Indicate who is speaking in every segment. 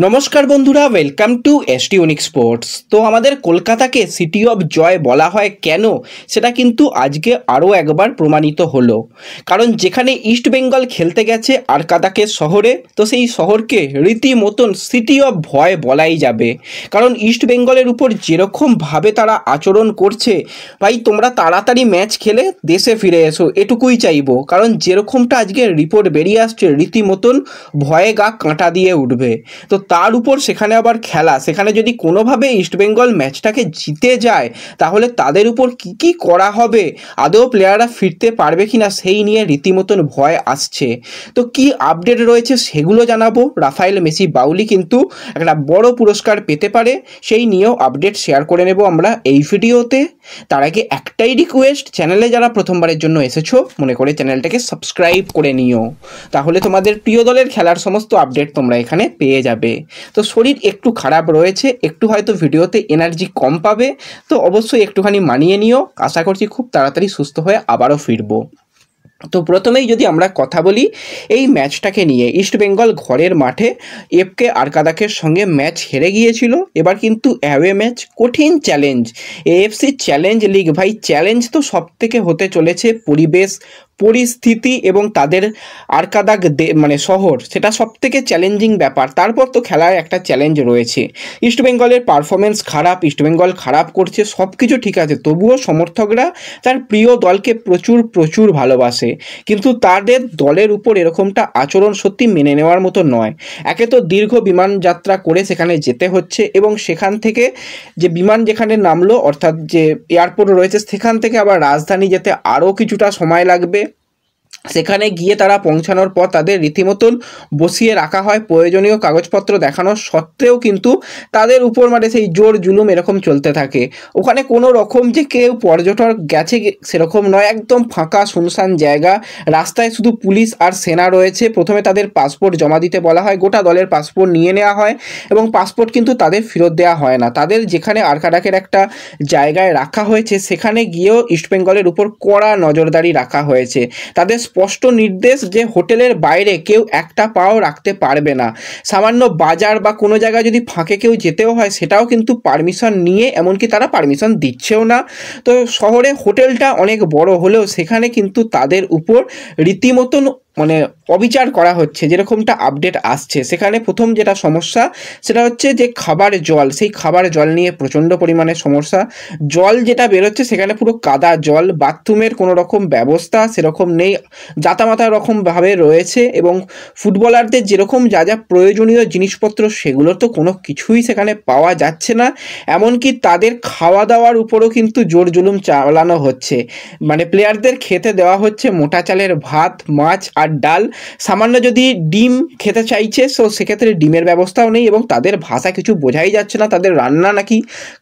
Speaker 1: নমস্কার বন্ধুরা, welcome to ST unique sports. তো আমাদের কলকাতাকে সিটি অফ জয় বলা হয় কেন, সেটা কিন্তু আজকে আরও একবার প্রমাণিত হলো। কারণ যেখানে ইস্ট বেঙ্গল খেলতে গেছে আরকাদাকে শহরে, তো সেই শহরকে রীতিমতন সিটি অফ ভয় বলাই যাবে। কারণ ইস্ট বেঙ্গলের উপর যেরকমভাবে তারা আচরণ করছে, ভাই তোমরা তাড়াতাড়ি ম্যাচ খেলে দেশে ফিরে এসো, এটুকুই চাইবো। কারণ যেরকমটা আজকে রিপোর্ট বেরিয়ে আসছে, রীতিমতন ভয়ে গা কাঁটা দিয়ে উঠবে। তো তার উপর সেখানে আবার খেলা, সেখানে যদি কোনোভাবে ইস্টবেঙ্গল ম্যাচটাকে জিতে যায়, তাহলে তাদের উপর কি কি করা হবে, আদৌ প্লেয়াররা ফিরতে পারবে কি না, সেই নিয়ে রীতিমতন ভয় আসছে। তো কি আপডেট রয়েছে সেগুলো জানাবো। রাফায়েল মেসি বাউলি কিন্তু একটা বড় পুরস্কার পেতে পারে, সেই নিয়েও আপডেট শেয়ার করে নেব আমরা এই ভিডিওতে। তার আগে একটাই রিকোয়েস্ট, চ্যানেলে যারা প্রথমবারের জন্য এসেছো মনে করে চ্যানেলটাকে সাবস্ক্রাইব করে নিও, তাহলে তোমাদের প্রিয় দলের খেলার সমস্ত আপডেট তোমরা এখানে পেয়ে যাবে। তো শরীর একটু খারাপ রয়েছে, একটু হয়তো ভিডিওতে এনার্জি কম পাবে, তো অবশ্যই একটুখানি মানিয়ে নিও। আশা করছি খুব তাড়াতাড়ি সুস্থ হয়ে আবারও ফিরবো। তো প্রথমেই যদি আমরা কথা বলি এই ম্যাচটাকে নিয়ে, ইস্টবেঙ্গল ঘরের মাঠে এফকে আরকাদাকের সঙ্গে ম্যাচ হেরে গিয়েছিল। এবার কিন্তু অ্যাওয়ে ম্যাচ, কঠিন চ্যালেঞ্জ, এএফসি চ্যালেঞ্জ লিগ। ভাই চ্যালেঞ্জ তো সব থেকে হতে চলেছে পরিবেশ, পরিস্থিতি এবং তাদের আরকাদাক মানে শহর, সেটা সব থেকে চ্যালেঞ্জিং ব্যাপার। তারপর তো খেলার একটা চ্যালেঞ্জ রয়েছে। ইস্টবেঙ্গলের পারফরমেন্স খারাপ, ইস্টবেঙ্গল খারাপ করছে, সব কিছু ঠিক আছে, তবুও সমর্থকরা তার প্রিয় দলকে প্রচুর প্রচুর ভালোবাসে। কিন্তু তাদের দলের উপর এরকমটা আচরণ সত্যি মেনে নেওয়ার মতো নয়। একে তো দীর্ঘ বিমান যাত্রা করে সেখানে যেতে হচ্ছে, এবং সেখান থেকে যে বিমান যেখানে নামলো, অর্থাৎ যে এয়ারপোর্ট রয়েছে, সেখান থেকে আবার রাজধানী যেতে আরও কিছুটা সময় লাগবে। সেখানে গিয়ে তারা পৌঁছানোর পর তাদের রীতিমতন বসিয়ে রাখা হয়, প্রয়োজনীয় কাগজপত্র দেখানোর সত্ত্বেও কিন্তু তাদের উপর মানে সেই জোর জুলুম এরকম চলতে থাকে। ওখানে কোনো রকম যে কেউ পর্যটক গেছে সেরকম নয়, একদম ফাঁকা শুনশান জায়গা। রাস্তায় শুধু পুলিশ আর সেনা রয়েছে। প্রথমে তাদের পাসপোর্ট জমা দিতে বলা হয়, গোটা দলের পাসপোর্ট নিয়ে নেওয়া হয়, এবং পাসপোর্ট কিন্তু তাদের ফেরত দেওয়া হয় না। তাদের যেখানে আরকাদাকের একটা জায়গায় রাখা হয়েছে, সেখানে গিয়েও ইস্টবেঙ্গলের উপর কড়া নজরদারি রাখা হয়েছে। তাদের স্পষ্ট নির্দেশ যে হোটেলের বাইরে কেউ একটা পাও রাখতে পারবে না। সামান্য বাজার বা কোনো জায়গায় যদি ফাঁকে কেউ যেতেও হয়, সেটাও কিন্তু পারমিশন নিয়ে, এমনকি তারা পারমিশন দিচ্ছেও না। তো শহরে হোটেলটা অনেক বড় হলেও সেখানে কিন্তু তাদের উপর রীতিমতন মানে অবিচার করা হচ্ছে, যেরকমটা আপডেট আসছে। সেখানে প্রথম যেটা সমস্যা সেটা হচ্ছে যে খাবার জল, সেই খাবার জল নিয়ে প্রচণ্ড পরিমাণে সমস্যা। জল যেটা বেরোচ্ছে সেখানে পুরো কাদা জল, বাথরুমের কোনো রকম ব্যবস্থা সেরকম নেই, জাতামাতা রকমভাবে রয়েছে, এবং ফুটবলারদের যেরকম যা যা প্রয়োজনীয় জিনিসপত্র সেগুলোর তো কোনো কিছুই সেখানে পাওয়া যাচ্ছে না। এমনকি তাদের খাওয়া দাওয়ার উপরও কিন্তু জোর জুলুম চালানো হচ্ছে। মানে প্লেয়ারদের খেতে দেওয়া হচ্ছে মোটা চালের ভাত, মাছ আর ডাল। সামান্য যদি ডিম খেতে চাইছে, তো সেক্ষেত্রে ডিমের ব্যবস্থাও নেই, এবং তাদের ভাষা কিছু বোঝাই যাচ্ছে না, তাদের রান্না নাকি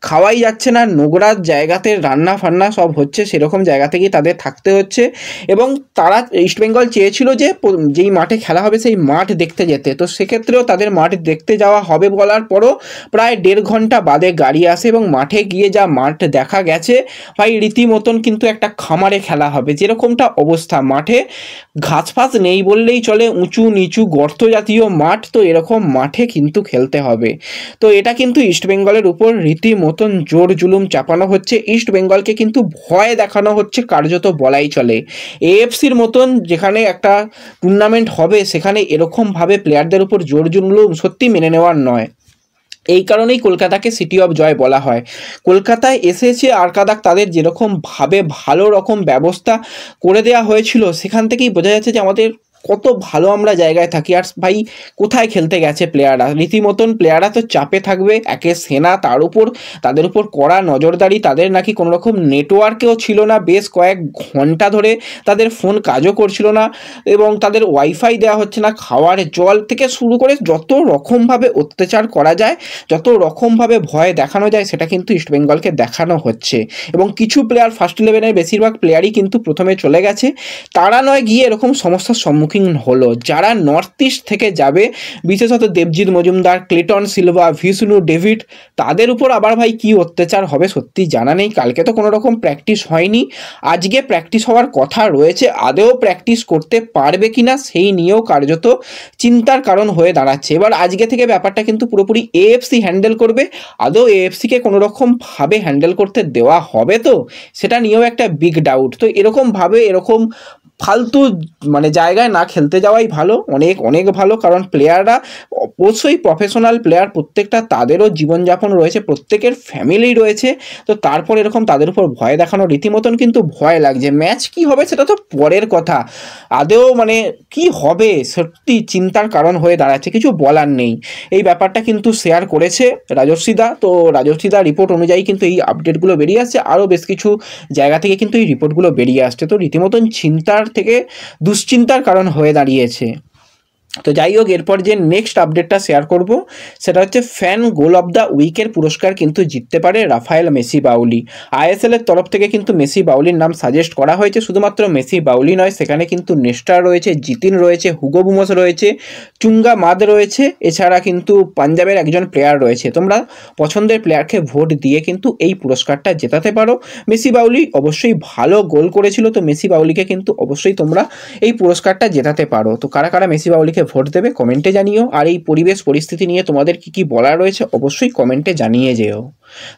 Speaker 1: খাওয়াই যাচ্ছে না। নোংরা জায়গাতে রান্না ফান্না সব হচ্ছে, সেরকম জায়গা থেকেই তাদের থাকতে হচ্ছে। এবং তারা ইস্টবেঙ্গল চেয়েছিল যে যেই মাঠে খেলা হবে সেই মাঠ দেখতে যেতে, তো সেক্ষেত্রেও তাদের মাঠ দেখতে যাওয়া হবে বলার পরও প্রায় 1.5 ঘন্টা বাদে গাড়ি আসে, এবং মাঠে গিয়ে যা মাঠ দেখা গেছে, ভাই রীতিমতন কিন্তু একটা খামারে খেলা হবে যেরকমটা অবস্থা। মাঠে ঘাস ফাস নেই বললেই চলে, উঁচু নিচু গর্ত জাতীয় মাঠ। তো এরকম মাঠে কিন্তু খেলতে হবে। তো এটা কিন্তু ইস্টবেঙ্গলের উপর রীতিমতন জোর জুলুম চাপানো হচ্ছে, ইস্টবেঙ্গলকে কিন্তু ভয় দেখানো হচ্ছে কার্যত বলাই চলে। এএফসির মতন যেখানে একটা টুর্নামেন্ট হবে, সেখানে এরকমভাবে প্লেয়ারদের উপর জোর জুলুম সত্যি মেনে নেওয়ার নয়। এই কারণেই কলকাতাকে সিটি অফ জয় বলা হয়। কলকাতায় এসেছে আরকাদাক, তাদের যেরকমভাবে ভালো রকম ব্যবস্থা করে দেওয়া হয়েছিল, সেখান থেকেই বোঝা যাচ্ছে যে আমাদের কত ভালো আমরা জায়গায় থাকি। আর ভাই কোথায় খেলতে গেছে প্লেয়াররা, রীতিমতন প্লেয়াররা তো চাপে থাকবে, একে সেনা, তার উপর তাদের উপর কড়া নজরদারি। তাদের নাকি কোনো রকম নেটওয়ার্কেও ছিল না, বেশ কয়েক ঘন্টা ধরে তাদের ফোন কাজও করছিল না, এবং তাদের ওয়াইফাই দেওয়া হচ্ছে না। খাওয়ার জল থেকে শুরু করে যত রকমভাবে অত্যাচার করা যায়, যত রকমভাবে ভয় দেখানো যায়, সেটা কিন্তু ইস্টবেঙ্গলকে দেখানো হচ্ছে। এবং কিছু প্লেয়ার, ফার্স্ট 11-এর বেশিরভাগ প্লেয়ারই কিন্তু প্রথমে চলে গেছে, তারা নয় গিয়ে এরকম সমস্যার সম্মুখীন সম্মুখীন হলো। যারা নর্থ ইস্ট থেকে যাবে, বিশেষত Debjit Majumdar, Clayton Silva, Vishnu David, তাদের উপর আবার ভাই কি অত্যাচার হবে সত্যি জানা নেই। কালকে তো কোনো রকম প্র্যাকটিস হয়নি, আজকে প্র্যাকটিস হওয়ার কথা রয়েছে, আদেও প্র্যাকটিস করতে পারবে কিনা সেই নিয়েও কার্যত চিন্তার কারণ হয়ে দাঁড়াচ্ছে। এবার আজকে থেকে ব্যাপারটা কিন্তু পুরোপুরি এএফসি হ্যান্ডেল করবে, আদৌ এএফসিকে কোনো রকমভাবে হ্যান্ডেল করতে দেওয়া হবে তো সেটা নিয়েও একটা বিগ ডাউট। তো এরকমভাবে এরকম ফালতু মানে জায়গায় না খেলতে যাওয়াই ভালো, অনেক অনেক ভালো। কারণ প্লেয়াররা অবশ্যই প্রফেশনাল প্লেয়ার, প্রত্যেকটা তাদেরও জীবনযাপন রয়েছে, প্রত্যেকের ফ্যামিলি রয়েছে। তো তারপর এরকম তাদের উপর ভয় দেখানো রীতিমতন কিন্তু ভয় লাগছে। ম্যাচ কি হবে সেটা তো পরের কথা, আদেও মানে কি হবে সত্যি চিন্তার কারণ হয়ে দাঁড়াচ্ছে, কিছু বলার নেই। এই ব্যাপারটা কিন্তু শেয়ার করেছে রাজস্বীদা। তো রাজস্বীদা রিপোর্ট অনুযায়ী কিন্তু এই আপডেটগুলো বেরিয়ে আসছে, আরও বেশ কিছু জায়গা থেকে কিন্তু এই রিপোর্টগুলো বেরিয়ে আসছে। তো রীতিমতন চিন্তার থেকে দুশ্চিন্তার কারণ হয়ে দাঁড়িয়েছে। তো যাই হোক, এরপর যে নেক্সট আপডেটটা শেয়ার করব সেটা হচ্ছে ফ্যান গোল অফ দ্য উইকের পুরস্কার কিন্তু জিততে পারে রাফায়েল মেসি বাউলি। আইএসএলের তরফ থেকে কিন্তু মেসি বাউলির নাম সাজেস্ট করা হয়েছে। শুধুমাত্র মেসি বাউলি নয়, সেখানে কিন্তু নেস্টার রয়েছে, জিতিন রয়েছে, হুগো বুমস রয়েছে, চুঙ্গা মাদ রয়েছে, এছাড়া কিন্তু পাঞ্জাবের একজন প্লেয়ার রয়েছে। তোমরা পছন্দের প্লেয়ারকে ভোট দিয়ে কিন্তু এই পুরস্কারটা জেতাতে পারো। মেসি বাউলি অবশ্যই ভালো গোল করেছিল, তো মেসি বাউলিকে কিন্তু অবশ্যই তোমরা এই পুরস্কারটা জেতাতে পারো। তো কারা কারা মেসি বাউলিকে ভোট দেবে কমেন্টে জানিও, আর এই পরিবেশ পরিস্থিতি নিয়ে তোমাদের কি কি বলার রয়েছে অবশ্যই কমেন্টে জানিয়ে যেও।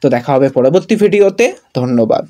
Speaker 1: তো দেখা হবে পরবর্তী ভিডিওতে, ধন্যবাদ।